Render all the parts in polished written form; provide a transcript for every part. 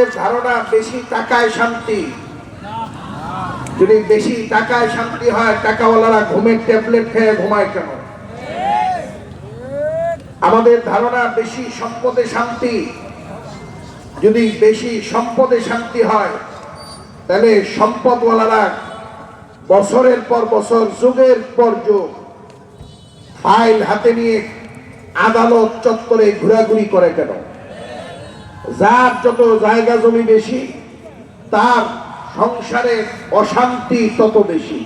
আমাদের ধারণা বেশি টাকায় শান্তি। যদি বেশি টাকায় শান্তি হয়, টাকাওয়ালারা ঘুমের ট্যাবলেট খেয়ে ঘুমায় কেন? আমাদের ধারণা বেশি সম্পদে শান্তি। যদি বেশি সম্পদে শান্তি হয়, তাহলে সম্পদওয়ালারা বছরের পর বছর, যুগের পর যুগ ফাইল হাতে নিয়ে আদালত চত্বরে ঘোরাঘুরি করে কেন? যার যত জায়গা জমি বেশি, তার সংসারের অশান্তি তত বেশি।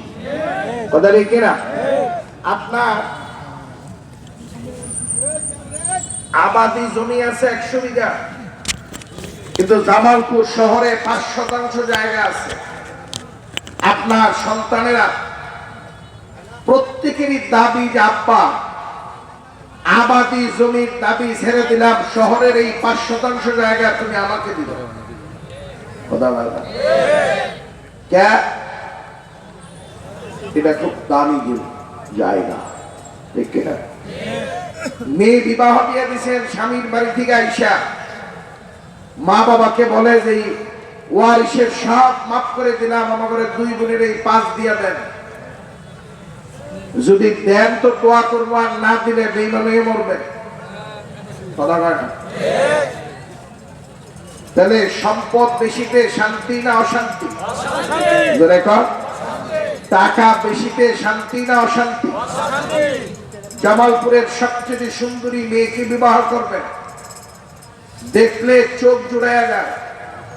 কথা ঠিক না? আপনার আবাদি জমি আছে 100 বিঘা, কিন্তু জামালপুর শহরে 5% জায়গা আছে। আপনার সন্তানেরা প্রত্যেকেরই দাবি যে আব্বা, আবাদি জমির দাবি ছেড়ে দিলাম, শহরের এই 5% জায়গা তুমি আমাকে দিবে। এটা খুব দামি জায়গা, ঠিক না? মেয়ে বিবাহ দিয়ে দিয়েছেন, স্বামীর বাড়ি থেকে আইসা মা বাবাকে বলে যে ওয়ারিশের সব মাফ করে দিলাম, আমাদের 2 বোনের এই 5 দিয়া দেন। যদি দেন তো দোয়া করবো, আর না দিলে বেঈমান হয়ে মরবে। তাহলে সম্পদ বেশিতে শান্তি না অশান্তি? টাকা বেশিতে শান্তি না অশান্তি? জামালপুরের সবচেয়ে সুন্দরী মেয়েকে বিবাহ করবেন, দেখলে চোখ জুড়াইয়া যায়,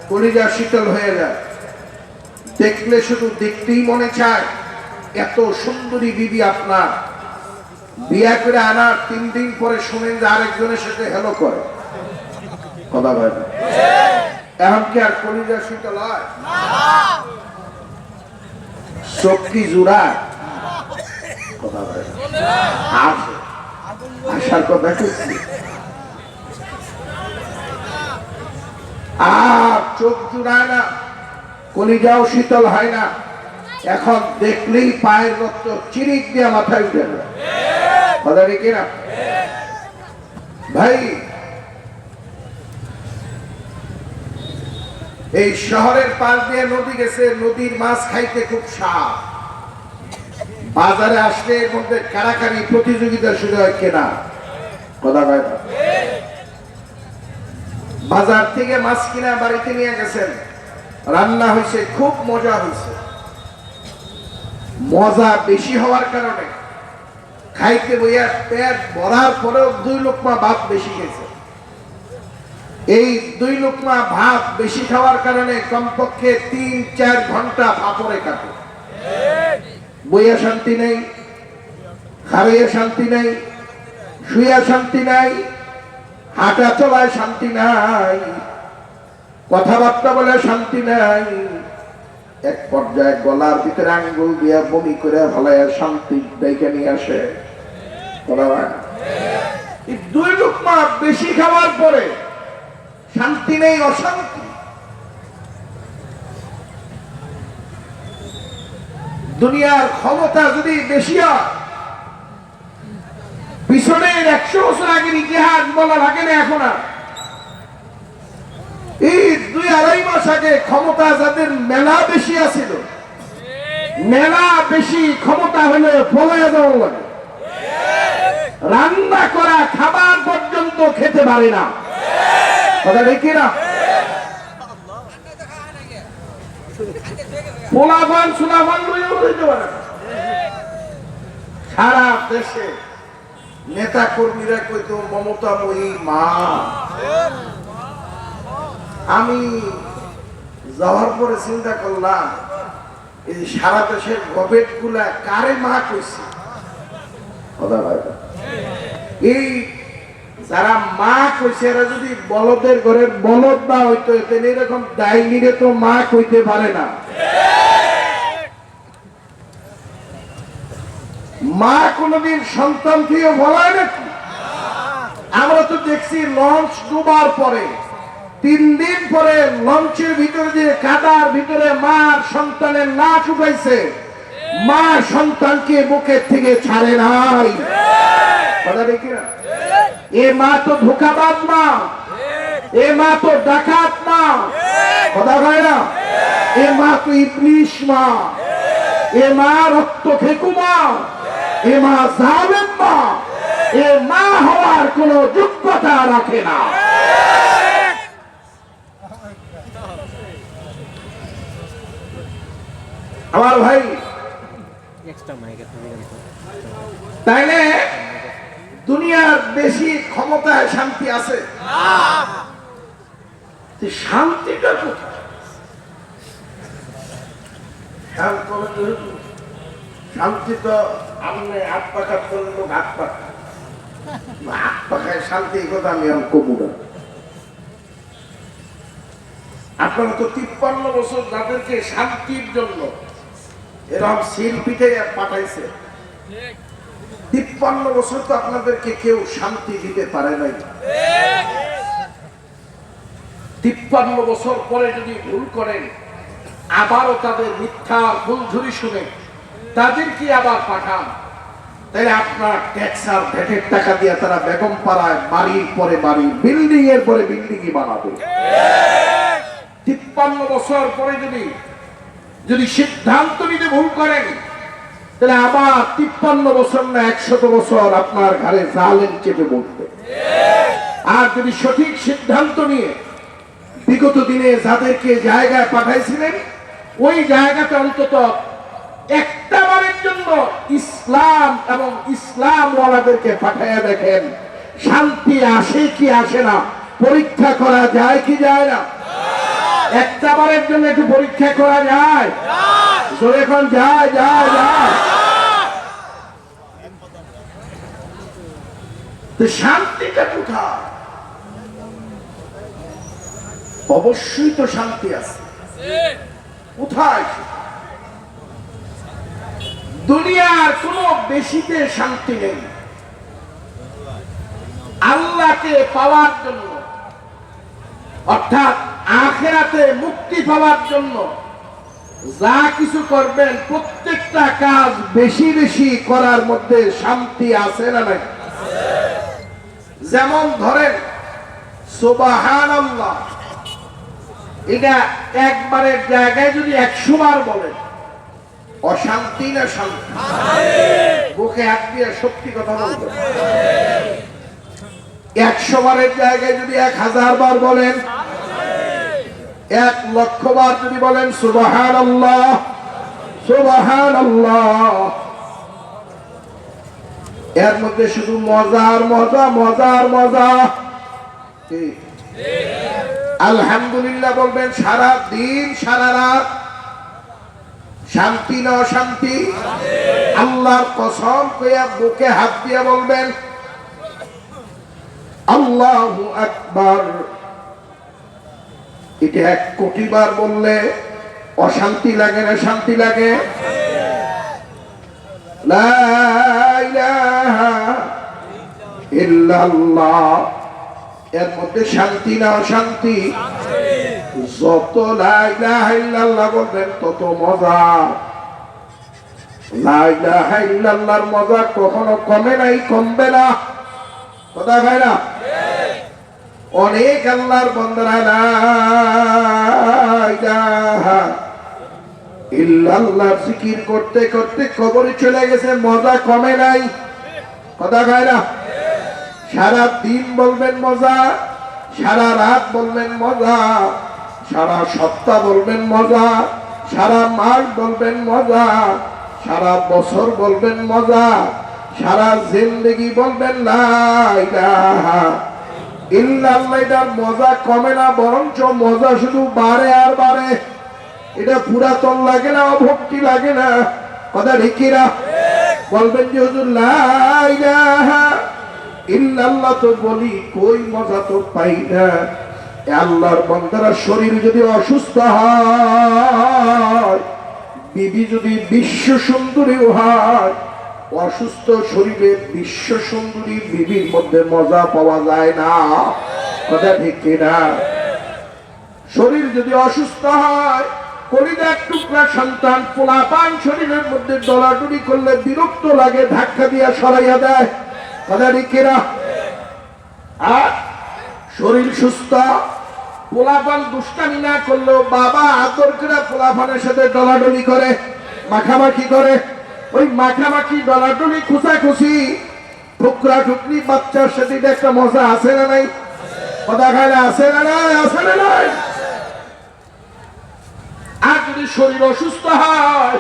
কলিজা শীতল হয়ে যায়। দেখলে শুধু দেখতেই মনে চায়। এত সুন্দরী বিবি আপনার বিয়া করে আনার 3 দিন পরে শুনেন যে আরেকজনের সাথে হেলো করে। কথা বলেন, এখন কি আর কলিজা শীতল হয়? চোখ কি জুড়ায়? কথা বলেন, আসার কথা করছি। আর চোখ জুড়ায় না, কলিজাও শীতল হয় না। এখন দেখলেই পায়ের রক্ত চিরিক দিয়ে মাথায় উঠে যায়। কথা ঠিক না ভাই? এই শহরের পাশ দিয়ে নদী গেছে, নদীর মাছ খাইতে খুব স্বাদ। বাজারে আসলে এর মধ্যে কারাকারি প্রতিযোগিতা শুরু হয় কেনা। কথা কয় না? বাজার থেকে মাছ কিনা বাড়িতে নিয়ে গেছেন, রান্না হয়েছে, খুব মজা হয়েছে। মজা বেশি হওয়ার কারণে খাইতে বইয়া পেট ভরার পরেও 2 লোকমা ভাত বেশি গেছে। এই 2 লোকমা ভাত বেশি খাওয়ার কারণে কমপক্ষে 3-4 ঘন্টা ভাপরে কাটে। বইয়া শান্তি নেই, খাইয়া শান্তি নেই, শুয়া শান্তি নাই, হাঁটা চলায় শান্তি নাই, কথাবার্তা বলে শান্তি নাই। এক পর্যায়ে গলার ভিতরে আঙ্গুল দিয়া বমি করে ভালায় শান্তি ডেকে নিয়ে আসে। 2 লোকমা বেশি খাওয়ার পরে শান্তি নেই, অশান্তি। দুনিয়ার ক্ষমতা যদি বেশি হয়, পিছনের 100 বছর আগের ইতিহাস বলা লাগে না এখন আর। এই 2-2.5 মাস আগে ক্ষমতা যাদের মেলা বেশি আছিল, মেলা বেশি ক্ষমতা হলে ফলাইয়া যাওয়া লাগে। রান্না করা খাবার পর্যন্ত খেতে পারে না। কথা ঠিক না? পোলাপান সুলাপান লইও লইতে পারে না। সারা দেশে নেতা কর্মীরা কইতো মমতাময়ী মা। আমি যাওয়ার পরে চিন্তা করলাম, এই সারা দেশের গবেট গুলা কারে মা কইছে? এই যারা মা কইছে এরা যদি বলদের ঘরের বলদ না হইতো, তাহলে এরকম ডাইনিরে তো মা কইতে পারে না। মা কোনদিন সন্তান থেকে বলায় নাকি? আমরা তো দেখছি লঞ্চ ডুবার পরে 3 দিন পরে লঞ্চের ভিতরে যে কাদার ভিতরে মার সন্তানের লাশ উঠাইছে, মা সন্তানকে বুকের থেকে ছাড়ে নাই। কথা দেখি না? এ মা তো ধোঁকাবাজ মা, এ মা তো ডাকাত মা, এ মা তো ইবলিশ মা, এ মা রক্ত খেকু মা, এ মা জালেম মা, এ মা হওয়ার কোন যোগ্যতা রাখে না। আমার ভাই, তাইলে দুনিয়ার বেশি ক্ষমতায় শান্তি আছে? শান্তিটা কোথায়? শান্তি তো আপনি হাত পাখার করলে লোক হাত পাখা, হাত পাখায় শান্তি কথা আমি কবু না। আপনারা তো 53 বছর যাদেরকে শান্তির জন্য এরকম সিল পিঠে পাঠাইছে, 53 বছর তো আপনাদেরকে কেউ শান্তি দিতে পারে নাই। 53 বছর পরে যদি ভুল করেন, আবারও তাদের মিথ্যা ভুলঝুরি শুনে তাদেরকে আবার পাঠান, তাহলে আপনার ট্যাক্স আর ভ্যাটের টাকা দিয়ে তারা বেগম পাড়ায় বাড়ির পরে বাড়ি, বিল্ডিং এর পরে বিল্ডিংই বানাবে। 53 বছর পরে যদি সিদ্ধান্ত নিতে ভুল করেন, তাহলে আবার 53 বছর না 100 বছর আপনার ঘরে জালেম চেপে বসবে। আর যদি সঠিক সিদ্ধান্ত নিয়ে বিগত দিনে যাদেরকে জায়গায় পাঠাইছিলেন, ওই জায়গাতে অন্তত একটা বারের জন্য ইসলাম এবং ইসলামওয়ালাদেরকে পাঠাইয়া দেখেন, শান্তি আসে কি আসে না, পরীক্ষা করা যায় কি যায় না? একটা বারের জন্য একটু পরীক্ষা করা যায়? এখন যায় যায় যায়। তো শান্তিটা কোথায়? অবশ্যই তো শান্তি আছে, কোথায়? দুনিয়ার কোন বেশিতে শান্তি নেই। আল্লাহকে পাওয়ার জন্য, অর্থাৎ আখিরাতে মুক্তি পাওয়ার জন্য যা কিছু করবেন, প্রত্যেকটা কাজ বেশি বেশি করার মধ্যে শান্তি আছে না নাই? যেমন ধরেন সুবহানাল্লাহ, এটা একবারের জায়গায় যদি 100 বার বলেন, অশান্তি না শান্তি? বুকে হাত দিয়ে সত্যি কথা বলবেন। 100 বারের জায়গায় যদি 1000 বার বলেন, 1,00,000 বার যদি বলেন সুবহানাল্লাহ সুবহানাল্লাহ, এর মধ্যে শুধু মজার মজা মজার মজা। আলহামদুলিল্লাহ বলবেন সারা দিন সারা রাত, শান্তি না অশান্তি? আল্লাহর কসম কইয়া বুকে হাত দিয়ে বলবেন আল্লাহু আকবার। এটা 1 কোটি বার বললে অশান্তি লাগে না শান্তি লাগে? লা ইলাহা ইল্লাল্লাহ, এর মধ্যে শান্তি না অশান্তি? যত লা ইলাহা ইল্লাল্লাহ বলবেন তত মজা। লা ইলাহা ইল্লাল্লাহর মজা কখনো কমে নাই, কমবে না। কথা ভাই না? অনেক আল্লাহর বান্দারা লা ইলাহা ইল্লাল্লাহ জিকির করতে করতে কবরে চলে গেছে, মজা কমে নাই। কথা ভাই না? সারা দিন বলবেন মজা, সারা রাত বলবেন মজা, সারা সপ্তাহ বলবেন মজা, সারা মাস বলবেন মজা, সারা বছর বলবেন মজা, সারা জিন্দেগি বলবেন লা ইলাহা ইল্লাল্লাহ। এটার মজা কমে না, বরঞ্চ মজা শুধু বাড়ে আর বাড়ে। এটা পুরাতন লাগে না, অভক্তি লাগে না। কথা ঠিক না? বলবেন যে হুজুর লা ইলাহা ইল্লাল্লাহ তো বলি, কই মজা তো পাই না। আল্লাহর বান্দারা শরীর যদি অসুস্থ হয়, বিবি যদি বিশ্ব সুন্দরী হয়, অসুস্থ শরীরে বিশ্ব সুন্দরী বিবির মধ্যে মজা পাওয়া যায় না। কথা ঠিক কিনা? শরীর যদি অসুস্থ হয়, কলিজার টুকরা সন্তান পোলাপান শরীরের মধ্যে দলাদলি করলে বিরক্ত লাগে, ধাক্কা দিয়া সরাইয়া দেয়। কথা ঠিক কিনা? আর শরীর সুস্থ, পোলাপান দুষ্টামি না করলেও বাবা আদর করে পোলাপানের সাথে ডলাডলি করে, মাখামাখি করে। ওই মাখামাখি ডলাডলি খুশাখুশি ঠুকরা ঠুকরি বাচ্চার সাথে একটা মজা আছে না নাই? কথা খায় আছে না নাই? আছে না নাই? আর যদি শরীর অসুস্থ হয়,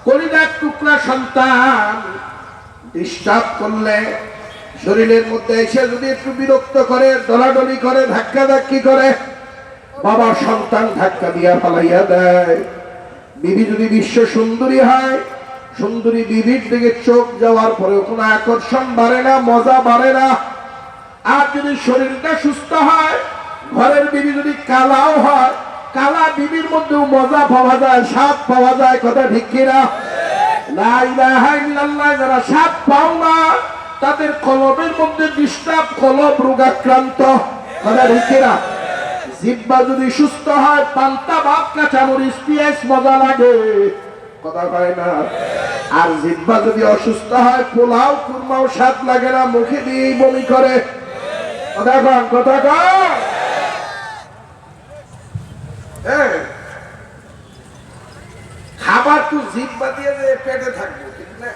কলিজার টুকরা সন্তান ডিস্টার্ব করলে, শরীরের মধ্যে এসে যদি একটু বিরক্ত করে, দলাদলি করে, ধাক্কা ধাক্কি করে, বাবার সন্তান ধাক্কা দিয়া ফালাইয়া দেয়। বিবি যদি বিশ্ব সুন্দরী হয়, সুন্দরী বিবির দিকে চোখ যাওয়ার পরেও কোনো আকর্ষণ বাড়ে না, মজা বাড়ে না। আর যদি শরীরটা সুস্থ হয়, ঘরের বিবি যদি কালাও হয়, কালা বিবির মধ্যেও মজা পাওয়া যায়, স্বাদ পাওয়া যায়। কথা ঠিক কিনা? লা ইলাহা ইল্লাল্লাহ। যারা স্বাদ পাও না, তাদের কলবের মধ্যে ডিস্টার্ব, কলব রোগাক্রান্ত। কথা ঠিক কিনা? জিহ্বা যদি সুস্থ হয়, পান্তা ভাত, কাঁচামরিচ, পেঁয়াজ মজা লাগে। কথা কয় না? আর জিহ্বা যদি অসুস্থ হয়, পোলাও কুরমাও স্বাদ লাগে না, মুখে দিয়েই বমি করে। কথা কন, কথা কন। খাবার তো জিহ্বা দিয়ে পেটে থাকবে, ঠিক না?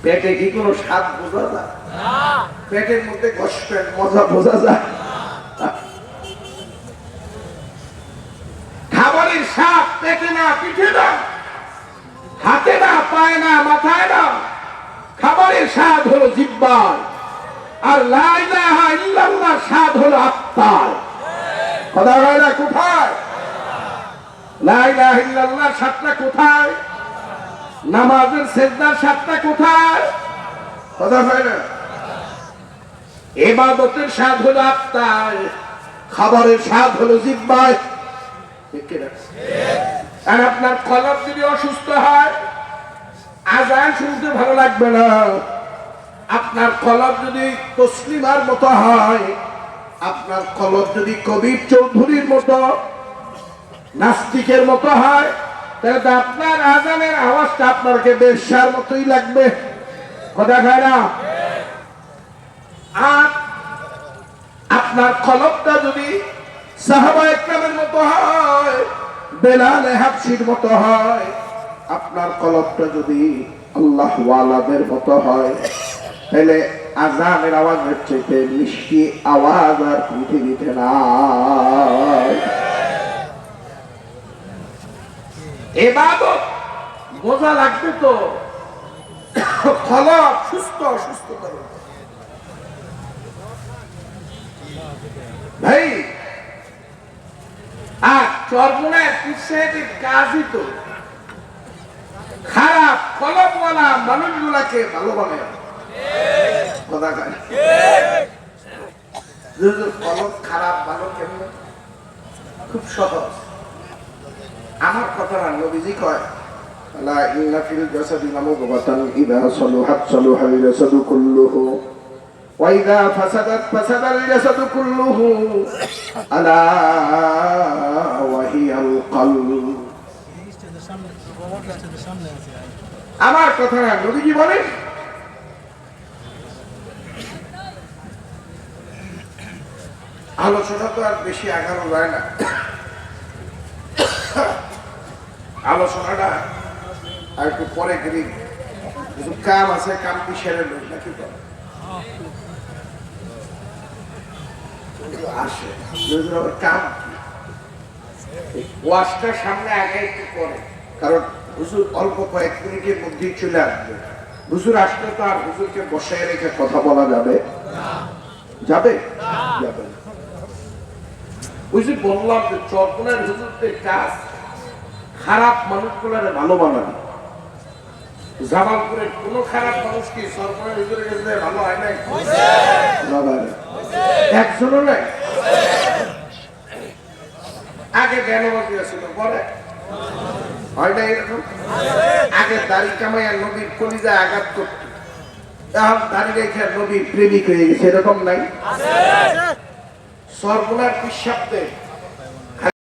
পেটে কি কোনো স্বাদ বোঝা যায়? পেটের মধ্যে কষ্টের মজা বোঝা যায়? খাবারের স্বাদ পেটে না, পিঠে না, হাতে না, পায় না, মাথায় না। খাবারের স্বাদ হলো জিহ্বায়, আর লা ইলাহা ইল্লাল্লাহ স্বাদ হলো আত্মায়। কথা হয় না? কোথায় লা ইলাহা ইল্লাল্লাহ স্বাদটা? কোথায় নামাজের সেজদার স্বাদটা? কোথায়? কথা হয় না? ইবাদতের স্বাদ হলো আত্মায়, খাবারের স্বাদ হলো জিহ্বায়। আর আপনার কলব যদি অসুস্থ হয়, আজান শুনতে ভালো লাগবে না। আপনার কলব যদি তসলিমার মতো হয়, আপনার কলব যদি কবির চৌধুরীর মতো, নাস্তিকের মতো হয়, তাহলে তো আপনার আজানের আওয়াজটা আপনাকে বেশ্যার মতোই লাগবে। কথা খায় না? আর আপনার কলবটা যদি সাহাবা ইকরামের মতো হয়, বেলাল হাবশির মতো হয়, আপনার কলবটা যদি আল্লাহ ওয়ালাদের মতো হয়, তাহলে আজানের আওয়াজের চাইতে মিষ্টি আওয়াজ আর পৃথিবীতে নাই। ইবাদত বোঝা লাগবে তো, কলব সুস্থ অসুস্থ করো ভাই। আর চরমোনায় পিছিয়ে কাজই তো খারাপ কলবওয়ালা মানুষগুলাকে ভালো বানায়। কথা কয় কলব খারাপ ভালো কেমন? খুব সহজ। আমার কথা না, নবীজি কয় আলা ইন্না ফিল জাসাদি লামুদগাতান ইযা সালুহাত সালুহাল জাসাদু কুল্লুহু ওয়া ইযা ফাসাদাত ফাসাদাল জাসাদু কুল্লুহু আলা ওয়া হিয়াল কলব। আমার কথা না, নবীজি বলেন আলোচনা তো আর বেশি আগানো যায় না। আলোচনাটা আর একটু পরে করি, কিছু কাম আছে, কামটি সেরে নেই নাকি আসে কাম ওয়াশটার সামনে আগে একটু পরে, কারণ হুজুর অল্প কয়েক মিনিটের মধ্যেই চলে আসবে। হুজুর আসলে তো আর হুজুরকে বসায় রেখে কথা বলা যাবে? যাবে? যাবে। ওই যে বললাম যে চরমোনার হুজুরদের কাজ খারাপ মানুষগুলারে ভালো বানানো। জামালপুরের কোন খারাপ মানুষ কি চরমোনার হুজুরের কাছে ভালো হয় নাই? একজনও নাই। আগে জ্ঞানবাদী ছিল, পরে হয় না এরকম? আগে দাড়ি কামাইয়া নবীর কলিজায় আঘাত করত, এখন দাড়ি রেখে নবীর প্রেমিক হয়ে গেছে, এরকম নাই? চরমোনার পিসাবদের